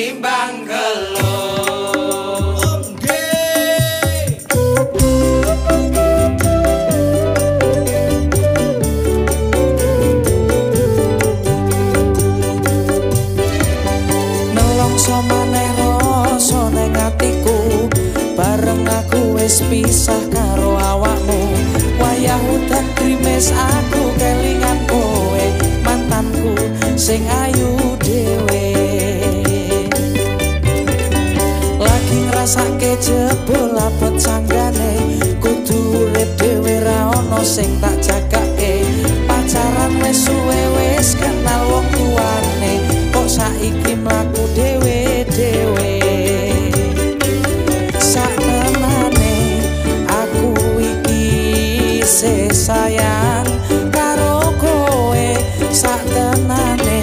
tinimbang gelo. Nelongso maneh rasa ning atiku bareng aku wis pisah karo awakmu. Wayah udan krimis aku kelingan kowe mantanku sing ayu dhewe. Lagi ngrasake jebul abot sanggane kudu urip dhewe ra ono sing tak jagake. Pacaran wis suwe wis kenal wong tuane kok saiki mlaku dhewe-dhewe. Sakmenane aku iki isih sayang karo kowe saktenane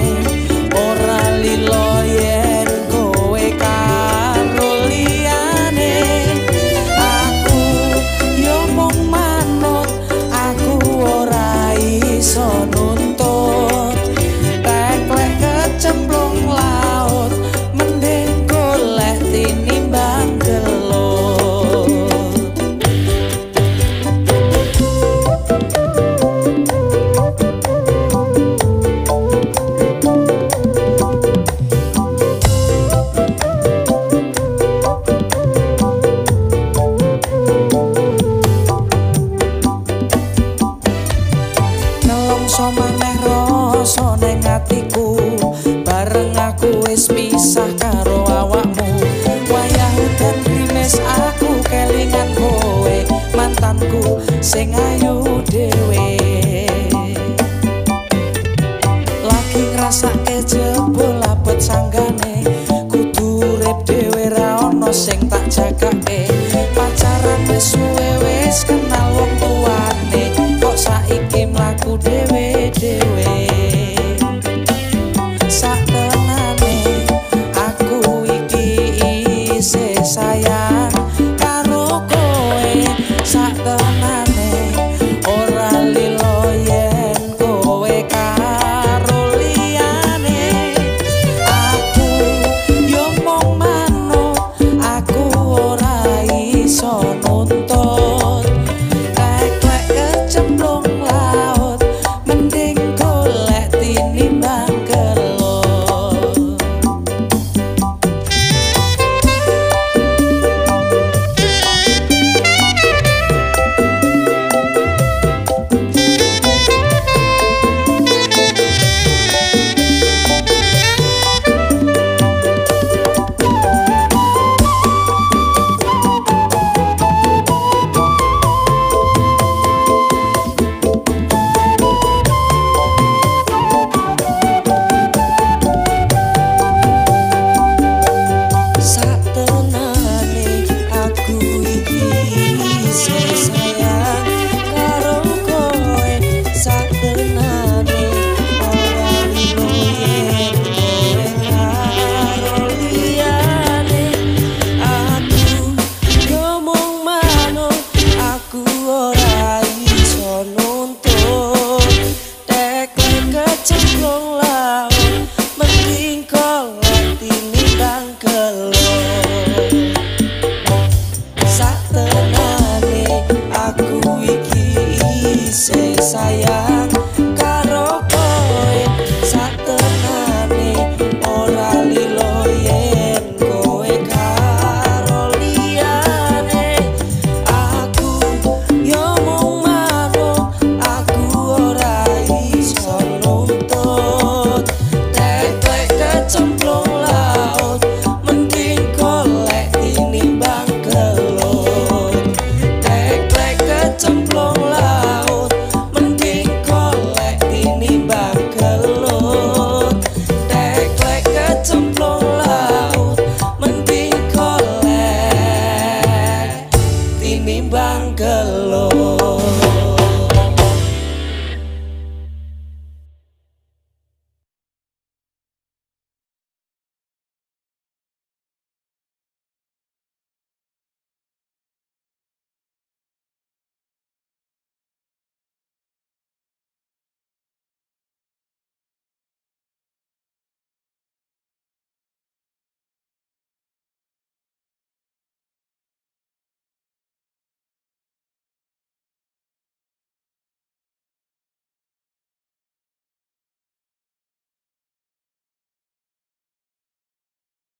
ora lilo yen kowe karo liyane. Aku yo mung manut, aku ora iso nuntut. Teklek kecemplung laut mending golek tinimbang gelut. Nelongso maneh rasa ning atiku bareng aku wis pisah karo awakmu. Wayah udan krimis aku kelingan kowe mantanku sing ayu dhewe. Lagi ngrasake jebul abot sanggane kudu urip dhewe ra ono sing tak jagake. Pacaran wis suwe wis kenal wong tuane kok saiki mlaku dhewe-dhewe. Saktenane aku iki isih sayang karo kowe saktenane ora lilo yen kowe karo liyane. Aku yo mung manut, aku ora iso nuntut. Teklek kecemplung laut mending golek tinimbang gelut. Saktenane aku iki isih sayang karo kowe saktenane ora lilo yen kowe karo liyane. Aku yo mung manut, aku ora iso nuntut. Teklek kecemplung laut mending golek tinimbang gelut. Saktenane aku iki isih sayang